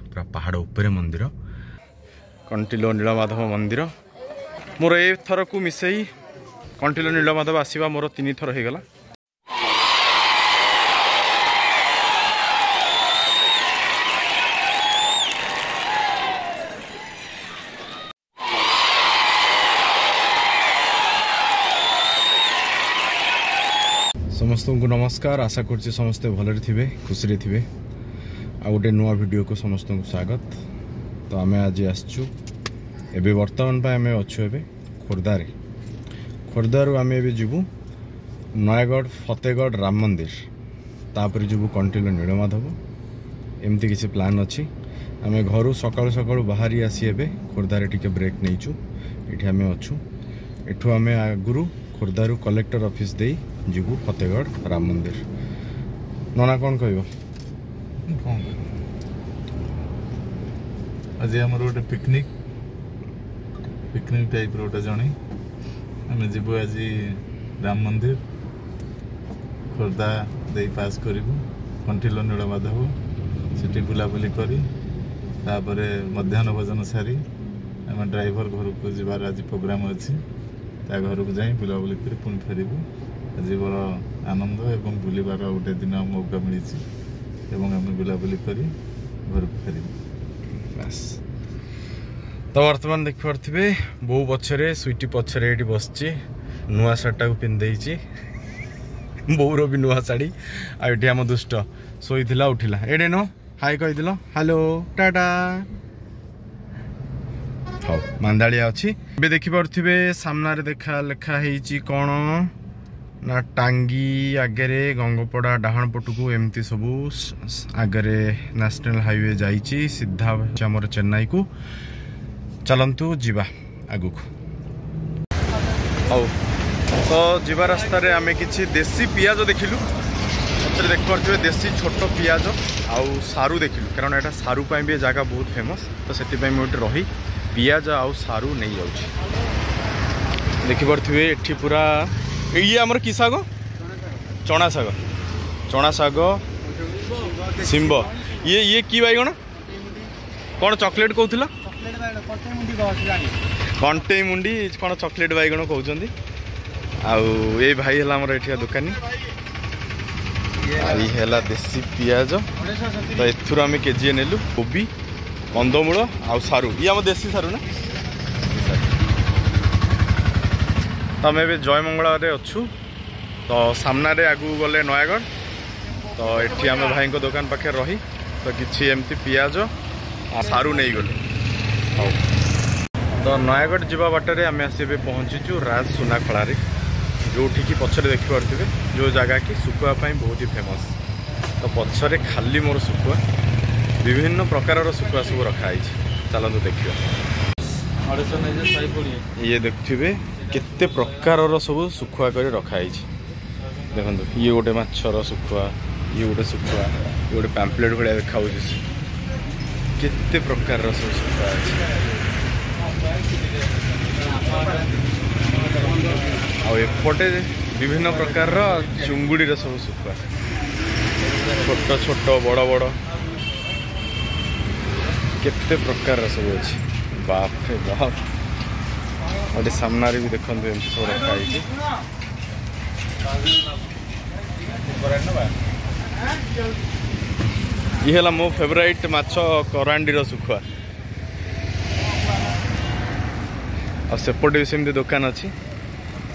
पूरा पहाड़ उपरे मंदिर कंटिलो नीलमाधव मंदिर मोर ए थर को मिसई कंटिलो नीलमाधव आसवा मोर 3 थर हो गला। समस्त को नमस्कार आशा कर समस्ते भलरे थे खुशी थे आ गोटे नुआ वीडियो को समस्त को स्वागत। तो आम आज आसचु एबे वर्तमान आम अच्छु ए खोर्धारे खोर्धारू आम ए जीवु नयगढ़ फतेहगढ़ राम मंदिर तापर जीवु कंटिलो नीलमाधव एमती किसी प्लान अच्छी आम घर सकाळु सकाळु बाहरी आसी एबे खोर्धारे टिके ब्रेक नहींचु ये आम अच्छु एठू आम आगुरु खोर्धारू कलेक्टर ऑफिस दे जीवु फतेहगढ़ राम मंदिर। नना कौन कह आज आम गोटे पिकनिक टाइप रोटे जन आम जीव आज राम मंदिर खोर्धा दे पास करूँ कंटिलो नीलमाधव से बुलाबुली करी तापर मध्याह्न भोजन सारी आम ड्राइवर घर को जीवार आज प्रोग्राम अच्छी घर को जाई बुलाबुली कर पुणी फेरबू आज बड़ आनंद एवं बुलबार गोटे दिन मौका मिली आम बुलाबुली कर घर को फेरबू बस। तो वर्तमान देखिपे बो पछरे स्वीटी पछरे ये बस नुआ शार्टा को पिंधे बोर भी नुआ शाढ़ी आम आम दुष्ट शोला उठिला एडे नो हाय कहीदिल हेलो टाटा हाँ मांदाड़िया अच्छी ए देखिपे सामना देखा लेखा कौन ना टांगी आगे गंगपड़ा डाहाण पटू एमती सबू आगे नेशनल हाईवे जाइए सीधा आमर चेन्नई को चलतु जीवा आगु हौ। तो जीवा रास्ता रे आमे किछि देसी पियाज देखिलु पचरे देख पारे देसी छोट पियाज आउ सारू देखिलु कारण एटा सारू पाई भी जगह बहुत फेमस तो से मुझे रही पियाज आउ सारू नहीं जाउछि देखिपे एठी पूरा ये आमर कि साग चना साग सिंब ये कि बैगण कौन चॉकलेट कहूला कंटे मुंडी कौन चॉकलेट बैगण कहते आउ ये भाई है आमर एठिया दुकानी है देसी पियाज तो एथुर आम केजी नेलु कोबी कंदमूल आउ सारू ये आम देसी सारू ना तो आम ए जयमंगला अच्छु तो सामना रे आगू गले नयगढ़ तो ये आम भाई को दुकान पाखे रही तो किसी एमती पियाज सारू नहीं गले हाँ। तो नयगढ़ जीवा बाटर आम आसी पहुँचीचु राज सुनाखड़ा जो कि पछरे देखिपे जो जगह कि सुखुआपाई बहुत ही फेमस तो पछरे खाली मोर सुखुआ विभिन्न प्रकार सुखुआ सब रखाई चलतु देखिए ये देखिए केते प्रकार सब सुखुआ कर रखाई देखो ये गोटे माछर सुखुआ ये गोटे सुखुआ ये गोटे पैम्पलेट भाया देखा केते प्रकार सब सुखुआ एपटे विभिन्न प्रकार चुंगुड़ी सब सुखुआ छोट छोट बड़ बड़ केते प्रकार सब अच्छी बाप रे बाप गोटे सामने भी देखते एमती सब रखाई ये है मो फेवराइट माछ करांडी सुखुआ आ सेपटे भी सेमती दुकान अच्छी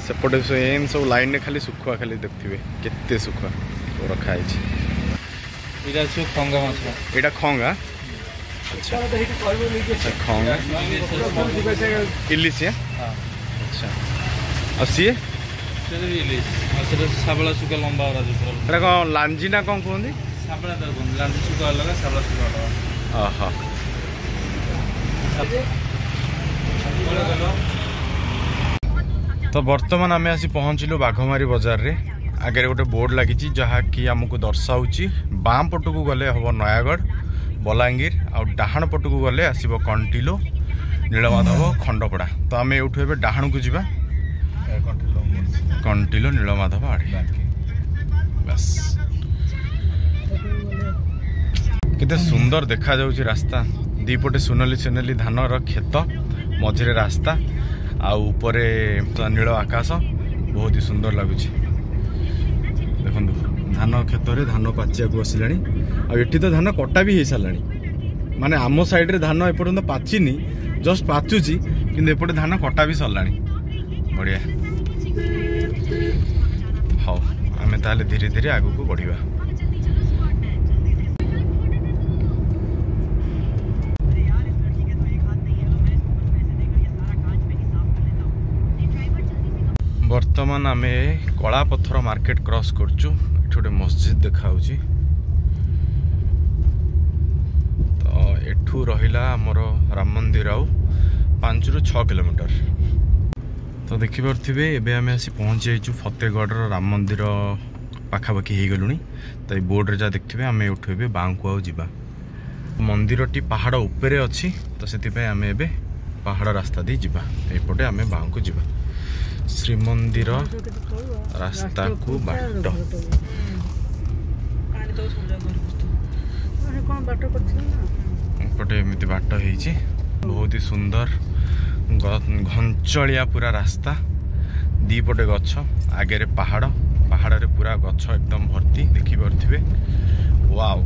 सेपटे एम सब लाइन में खाली सुखुआ खाली देखते केते सुखुआ रखाई यहाँ खंगा अच्छा खंगा इलिश अच्छा और सी साबला सुखा लंबा कौन लांजी ना कौन कहते लांजी सुखा अलग साबला सुखा अलग तो बर्तमान आम आसी पहुँचलु बाघमारी बाजार रे आगे गोटे बोर्ड लगी जहाँकि आमको दर्शाऊँ बाम पटू को गले हम नयगढ़ बलांगीर आ डाहाण पटू को गले आसब कंटिलो नीलमाधव खंडपड़ा तो आम एठू ए डाहाण को जीवा कंटिलो नीलमाधव आड़े बस केते सुंदर देखा जाउची रास्ता दीपटे सुनली सुनली धान खेत मझे रास्ता आउपरे नील आकाश बहुत ही सुंदर लगुच देखो धान खेत रे धान पाचिया को बसला आठी तो धान कटा भी हो सारा माने आम साइड रे धान एपर्यंत पाचिनी जस्ट पाचुची किंतु एपटे धान कटा भी सरला बढ़िया हाँ आमे ताले धीरे धीरे आगु को बढ़िया बर्तमान आमे कला पत्थर मार्केट क्रॉस करचु गोटे मस्जिद देखा तो एठू रहिला हमर राम मंदिर आउ 5 ରୁ 6 किलोमीटर तो देखि परथिबे एबे आमे आसी पहुंच जाइछु फतेगढ़ राम मंदिर पाखापाखि हो गलुनी तो ये बोर्ड रे जा देखिबे आमे उठेबे बांकु आउ जिबा मंदिर टी पहाड़ ऊपर अच्छी तो से आमे एबे पहाड़ रास्ता दे जिबा एपटे आमे बांकु जिबा श्रीमंदिर रास्ता को बाट एपटे एमती बाट होइछि बहुत ही सुंदर घंचलिया पूरा रास्ता दीपटे गछ आगे पहाड़ पहाड़ रे पूरा गछ एकदम भर्ती देखि परथिबे वाओ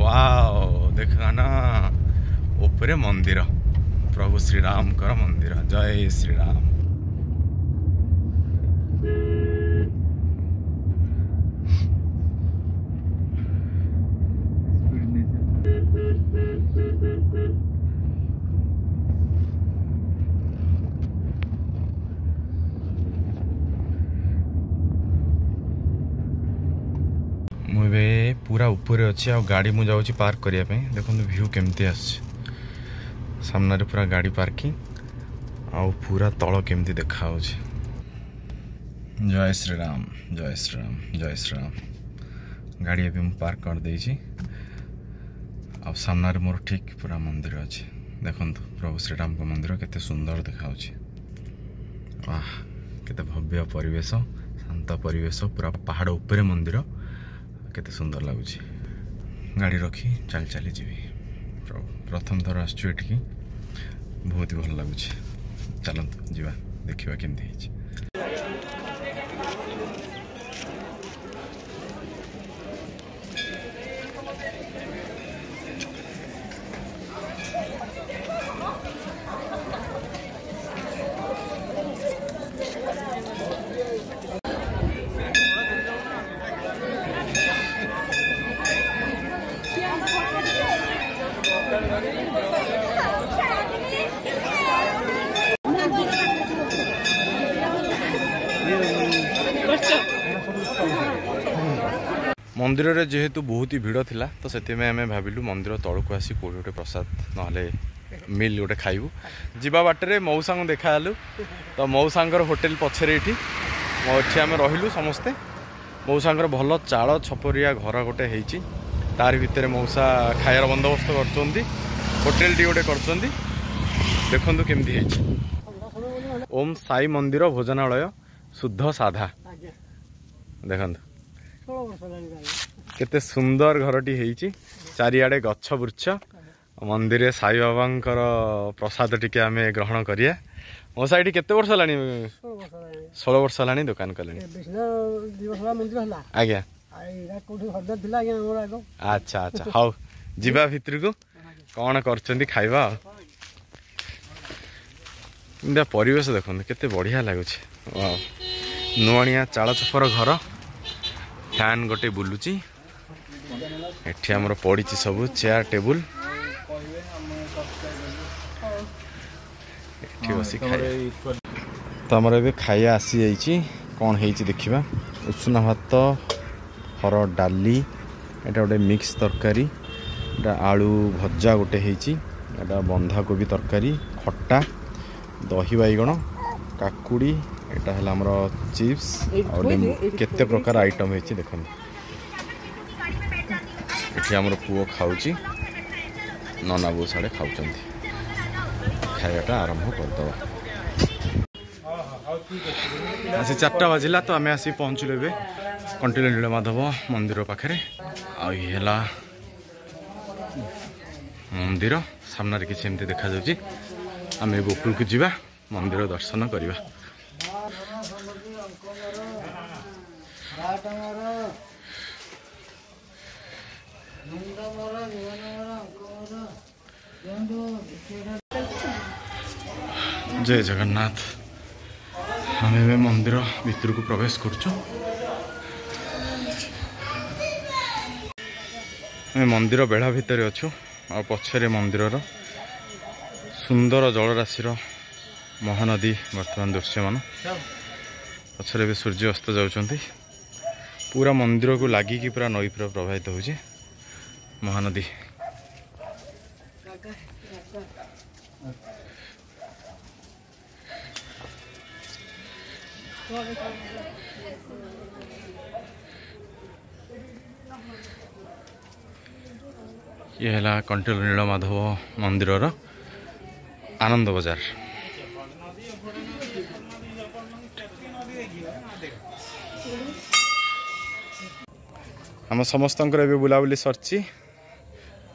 वाओ देखा ना ऊपर मंदिर प्रभु श्री राम कर मंदिर जय श्री राम मुझे पूरा ऊपर अच्छी आ गाड़ी मु जाऊँगी पार्क करने देखो व्यू केमती सामने रे पूरा गाड़ी पार्किंग आ पूरा तल केमती देखा जय श्री राम जय श्री राम जय श्री राम गाड़ी अभी मुझे पार्क कर देछि आ सामने मोर ठीक पूरा मंदिर अच्छे देखो प्रभु श्रीराम को मंदिर केते सुंदर देखा वाह केते भव्य परिवेश शांत परिवेश पूरा पहाड़ ऊपर मंदिर केते सुंदर लगुच गाड़ी रखी चल चली जीवी प्रथम थर आसचु एठी बहुत ही भल लगुच चलत जीवा देखिबा केमती हिच मंदिर रे जेहेतु बहुत ही भिड़ थिला तो सेति में हमें भाबिलु मंदिर तळको आसी कोडी गोटे प्रसाद नहले मिल गोटे खाइबु जिबा बाटरे मौसांग देखालु तो मौसांगर होटल पछरे एठी एठी आमे रहिलु समस्ते मौसांगर भल चाळ छपरिया घर गोटे हेची तार भितर मौसा खायर बंदोबस्त करचोंदी होटल टी गोटे करचोंदी देखंतु केमती हेची ओम साई मंदिर भोजनालय शुद्ध साधा देखंतु केते सुंदर घरटी हेची चारिआडे गच्छ वृक्ष मंदिर साई बाबांकर प्रसाद टिके आमे ग्रहण करिया मौसा एठी केते वर्ष लानी 16 वर्ष लानी दुकान कलानी आज्ञा अच्छा अच्छा हाउ जीवा भितर को कौन करचंदी खाइबा इंदा परिवेश देखो केते बढ़िया लगुच नुआनिया चाଳ छपर घर फैन गोटे बुलुची एठी हमर पड़ीची सब चेयर टेबुल एठी बसी खाई तो हमर एबे खाया आसी जाईची कोन हेची देखिबा उषुना भात हरड़ डाली एटा गोटे मिक्स तरकारी एटा आलू भजा गोटे हेची एटा बंधा कोबी तरकारी खट्टा दही बाइगण काकुड़ी एटा हला हमर चिप्स और केते प्रकार आइटम हेची देखन एठी हमर पुओ खाउची नना बो साडे खाउचंती खायाटा आरंभ कर दो आसी 4टा बाजिला तो आम आसी पहुँचलु ए कंटिलो नीलमाधव मंदिर पाखे आला मंदिर सामने किसी एमती देखा जाउची आम ऊपर को जीवा मंदिर दर्शन करवा। जय जगन्नाथ। आम ए मंदिर भीतर को प्रवेश करचु। मंदिर बेढ़ा भितर अच्छु आ पछरे मंदिर सुंदर जलराशि महानदी वर्तमान दृश्यमान पछरे भी सूर्य अस्त जाउछंती पूरा मंदिर को लागिकी पूरा नई पूरा प्रभावित होउची महानदी। ये है कंटिलो नीलमाधव मंदिर आनंद बाजार। आम समस्त बुलाबुली सरची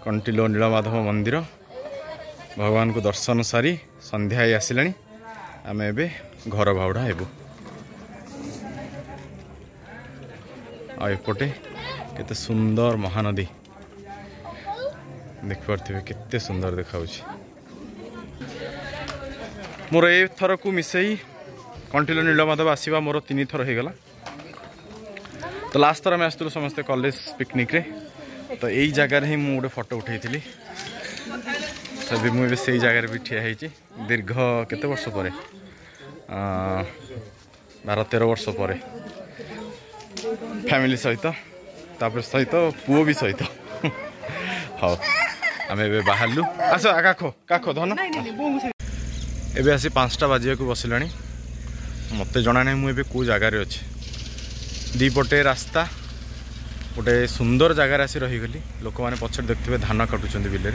कंटिलो नीलमाधव मंदिर भगवान को दर्शन सारी संध्या आसला आम ए घर भावड़ा हेबू। आएपटे केते सुंदर महानदी देखिपे केते सुंदर देखा मोर ए थर को मिसई कंटिलो नीलमाधव आसवा मोर 3 थर हो गला। तो लास्ट थर आम आसलु समस्ते कॉलेज पिकनिक रे तो यही जगार ही मुझे गोटे फोटो उठाई तभी मुझे से जगार भी ठिया होती दीर्घ केते वर्ष पर 12-13 वर्ष पर फैमिली सहित तापर सहित पुओ भी सहित हाँ आम ए बाहरलु आस काख काख धन एबे आसी 5टा बाजिया को बसला मत जना ना मुझे कौ जगार अच्छे दीपटे रास्ता गोटे सुंदर जगार आसी रहीगली लोक मैंने पछड़ देखते धान काटुंट बिल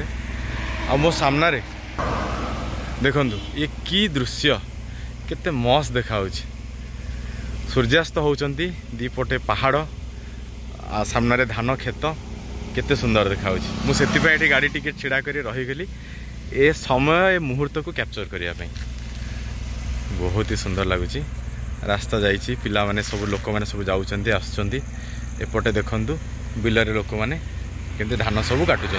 आ मो सामना रे देखु ये की दृश्य केते मस्त देखा सूर्यास्त होती दीपटे पहाड़ सामने रे धान खेत केते सुंदर देखा मुझे गाड़ी टिके छिड़ा कर रहीगली ए समय मुहूर्त को कैप्चर करने बहुत ही सुंदर लगुच रास्ता जाइए पिला माने सब लोक मैंने सब जाऊँच आसुँच एपटे देखु बिलर लोक मैंने केमती धान सब काटुंट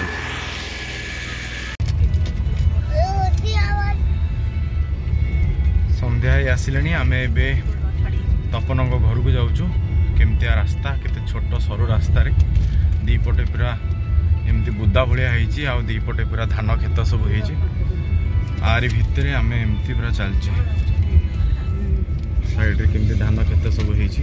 संध्या आसिले आम ए तपन घर को जाऊँ केमतिया रास्ता केते छोट सरू रास्ता रे दीपटे पूरा एमती बुदा भाया होती आ दीपटे पूरा धान खेत सब होती आरी भितर आम एमती पूरा चलचे साइड रे केमती धान खेत सब होती